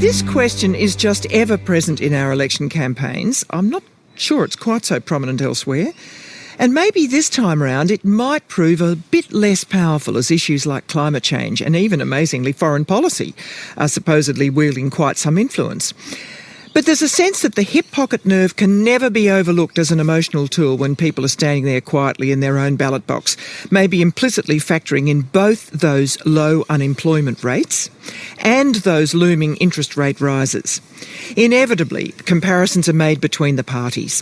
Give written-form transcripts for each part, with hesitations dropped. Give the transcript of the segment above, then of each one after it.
This question is just ever present in our election campaigns. I'm not sure it's quite so prominent elsewhere. And maybe this time round it might prove a bit less powerful as issues like climate change and even, amazingly, foreign policy are supposedly wielding quite some influence. But there's a sense that the hip pocket nerve can never be overlooked as an emotional tool when people are standing there quietly in their own ballot box, maybe implicitly factoring in both those low unemployment rates and those looming interest rate rises. Inevitably, comparisons are made between the parties.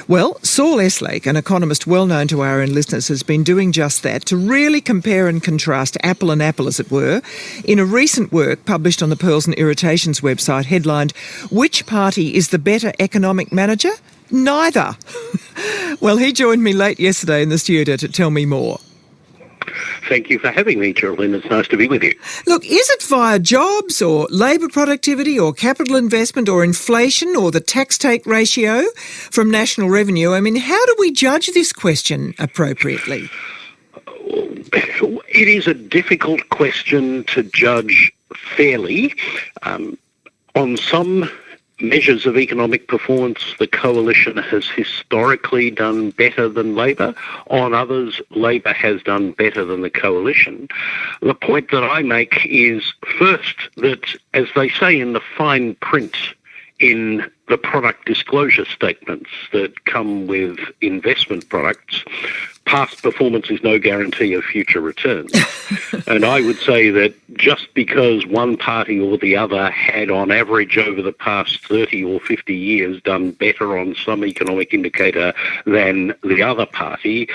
Well, Saul Eslake, an economist well known to our own listeners, has been doing just that to really compare and contrast apple and apple, as it were, in a recent work published on the Pearls and Irritations website headlined, "Which Party is the Better Economic Manager? Neither." Well, he joined me late yesterday in the studio to tell me more. Thank you for having me, Geraldine. It's nice to be with you. Look, is it via jobs or labour productivity or capital investment or inflation or the tax-take ratio from national revenue? I mean, how do we judge this question appropriately? It is a difficult question to judge fairly. On some measures of economic performance, the coalition has historically done better than Labor. On others, Labor has done better than the coalition. The point that I make is, first, that, as they say in the fine print in the product disclosure statements that come with investment products, past performance is no guarantee of future returns. And I would say that just because one party or the other had on average over the past 30 or 50 years done better on some economic indicator than the other party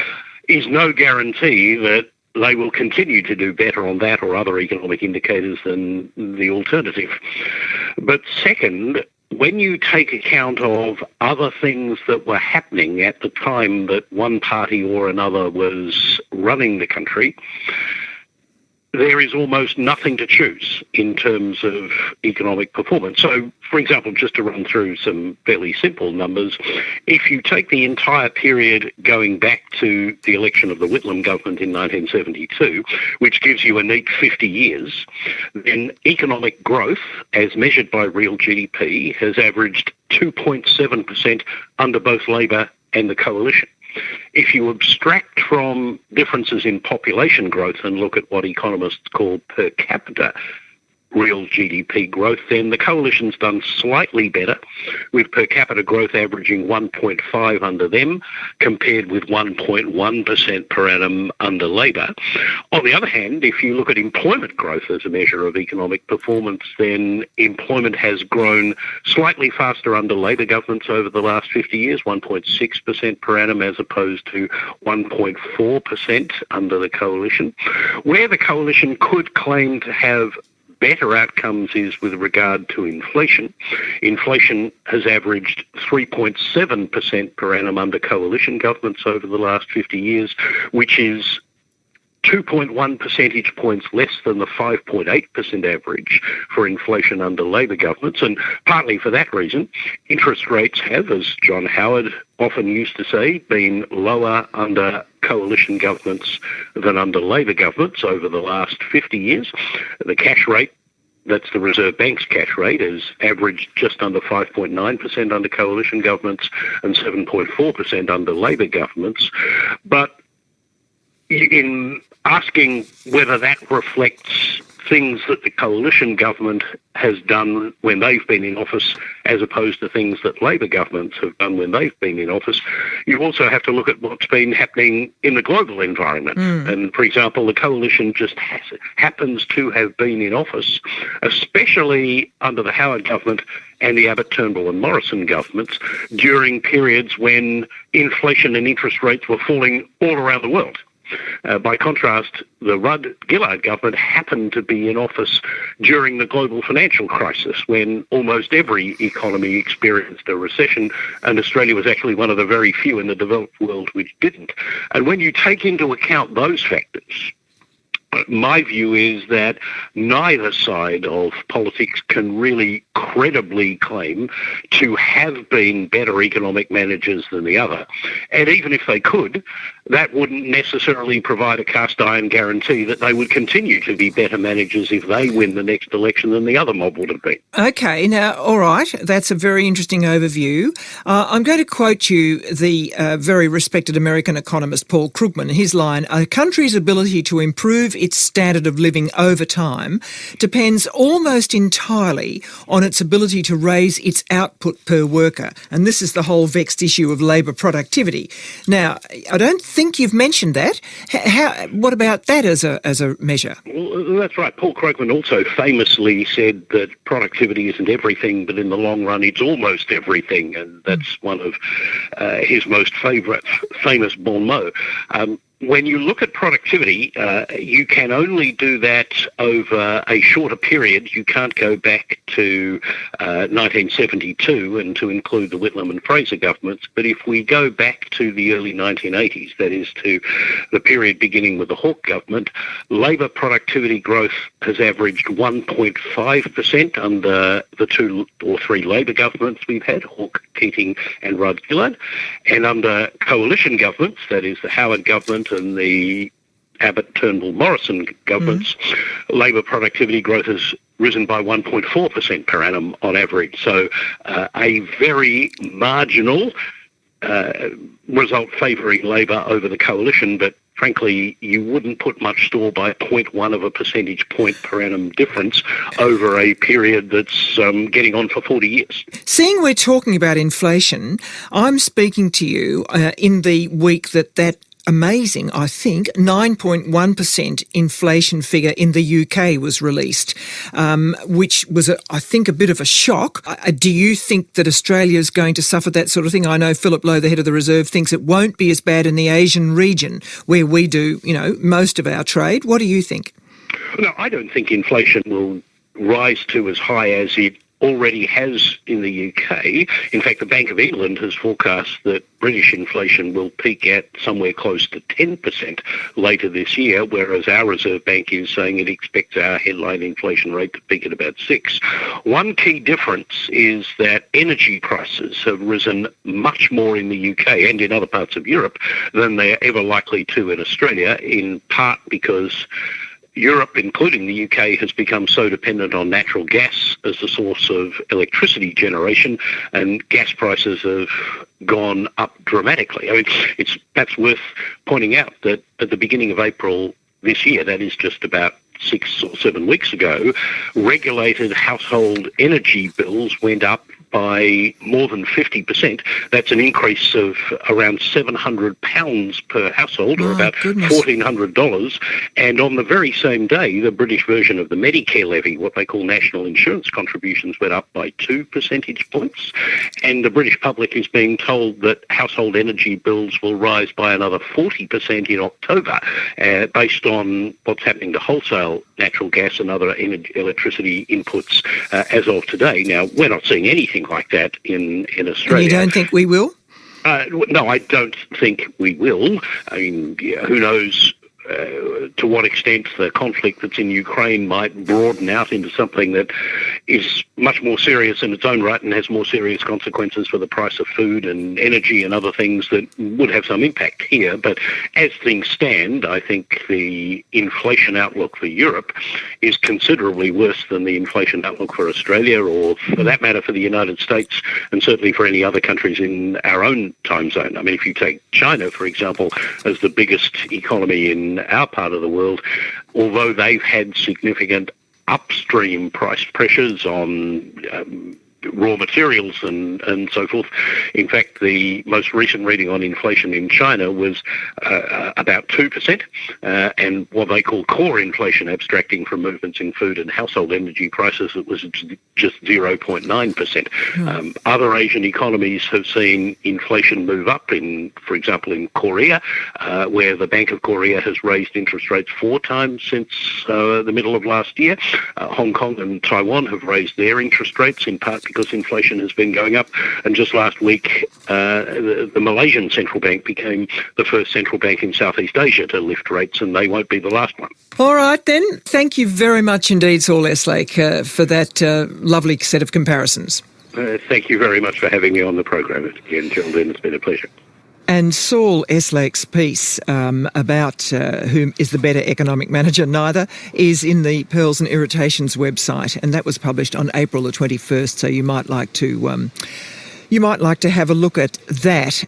is no guarantee that they will continue to do better on that or other economic indicators than the alternative. But second, when you take account of other things that were happening at the time that one party or another was running the country, there is almost nothing to choose in terms of economic performance. So, for example, just to run through some fairly simple numbers, if you take the entire period going back to the election of the Whitlam government in 1972, which gives you a neat 50 years, then economic growth, as measured by real GDP, has averaged 2.7% under both Labor and the coalition. If you abstract from differences in population growth and look at what economists call per capita real GDP growth, then the coalition's done slightly better, with per capita growth averaging 1.5 under them, compared with 1.1% per annum under Labor. On the other hand, if you look at employment growth as a measure of economic performance, then employment has grown slightly faster under Labor governments over the last 50 years, 1.6% per annum as opposed to 1.4% under the coalition. Where the coalition could claim to have better outcomes is with regard to inflation. Inflation has averaged 3.7% per annum under coalition governments over the last 50 years, which is 2.1 percentage points less than the 5.8% average for inflation under Labor governments. And partly for that reason, interest rates have, as John Howard often used to say, been lower under coalition governments than under Labor governments over the last 50 years. The cash rate, that's the Reserve Bank's cash rate, has averaged just under 5.9% under coalition governments and 7.4% under Labor governments. But in asking whether that reflects things that the coalition government has done when they've been in office as opposed to things that Labor governments have done when they've been in office, you also have to look at what's been happening in the global environment. And, for example, the coalition just happens to have been in office, especially under the Howard government and the Abbott, Turnbull and Morrison governments, during periods when inflation and interest rates were falling all around the world. By contrast, the Rudd-Gillard government happened to be in office during the global financial crisis, when almost every economy experienced a recession, and Australia was actually one of the very few in the developed world which didn't. And when you take into account those factors, my view is that neither side of politics can really credibly claim to have been better economic managers than the other. And even if they could, that wouldn't necessarily provide a cast iron guarantee that they would continue to be better managers if they win the next election than the other mob would have been. Okay, now, all right, that's a very interesting overview. I'm going to quote you the very respected American economist Paul Krugman. His line, "A country's ability to improve its standard of living over time depends almost entirely on its ability to raise its output per worker." And this is the whole vexed issue of labour productivity. Now, I don't think you've mentioned that. What about that as a measure? Well, that's right. Paul Krugman also famously said that productivity isn't everything, but in the long run it's almost everything, and that's one of his most famous bon mots. When you look at productivity, you can only do that over a shorter period. You can't go back to 1972 and to include the Whitlam and Fraser governments. But if we go back to the early 1980s, that is to the period beginning with the Hawke government, labour productivity growth has averaged 1.5% under the 2 or 3 Labour governments we've had, Hawke, Keating and Rudd-Gillard. And under coalition governments, that is the Howard government and the Abbott, Turnbull, Morrison governments, labour productivity growth has risen by 1.4% per annum on average. So a very marginal result favouring Labour over the coalition, but frankly, you wouldn't put much store by 0.1 of a percentage point per annum difference over a period that's getting on for 40 years. Seeing we're talking about inflation, I'm speaking to you in the week that amazing, I think, 9.1% inflation figure in the UK was released, which was, I think, a bit of a shock. Do you think that Australia is going to suffer that sort of thing? I know Philip Lowe, the head of the Reserve, thinks it won't be as bad in the Asian region where we do, most of our trade. What do you think? No, I don't think inflation will rise to as high as it already has in the UK. In fact, the Bank of England has forecast that British inflation will peak at somewhere close to 10% later this year, whereas our Reserve Bank is saying it expects our headline inflation rate to peak at about 6%. One key difference is that energy prices have risen much more in the UK and in other parts of Europe than they're ever likely to in Australia, in part because Europe, including the UK, has become so dependent on natural gas as the source of electricity generation, and gas prices have gone up dramatically. I mean, it's perhaps worth pointing out that at the beginning of April this year, that is just about 6 or 7 weeks ago, regulated household energy bills went up by more than 50%. That's an increase of around £700 per household, or about $1,400. And on the very same day, the British version of the Medicare levy, what they call national insurance contributions, went up by 2 percentage points. And the British public is being told that household energy bills will rise by another 40% in October, based on what's happening to wholesale natural gas and other electricity inputs as of today. Now, we're not seeing anything like that in Australia. And you don't think we will? No, I don't think we will. I mean, who knows to what extent the conflict that's in Ukraine might broaden out into something that is much more serious in its own right and has more serious consequences for the price of food and energy and other things that would have some impact here. But as things stand, I think the inflation outlook for Europe is considerably worse than the inflation outlook for Australia, or for that matter for the United States, and certainly for any other countries in our own time zone. I mean, if you take China, for example, as the biggest economy in our part of the world, although they've had significant upstream price pressures on raw materials and so forth. In fact, the most recent reading on inflation in China was about 2%, and what they call core inflation, abstracting from movements in food and household energy prices, it was just 0.9%. Other Asian economies have seen inflation move up, for example, in Korea, where the Bank of Korea has raised interest rates 4 times since the middle of last year. Hong Kong and Taiwan have raised their interest rates, in part because inflation has been going up. And just last week, the Malaysian central bank became the first central bank in Southeast Asia to lift rates, and they won't be the last one. All right then. Thank you very much indeed, Saul Eslake, for that lovely set of comparisons. Thank you very much for having me on the program again, Geraldine. It's been a pleasure. And Saul Eslake's piece about whom is the better economic manager, neither, is in the Pearls and Irritations website, and that was published on April the 21st. So you might like to have a look at that.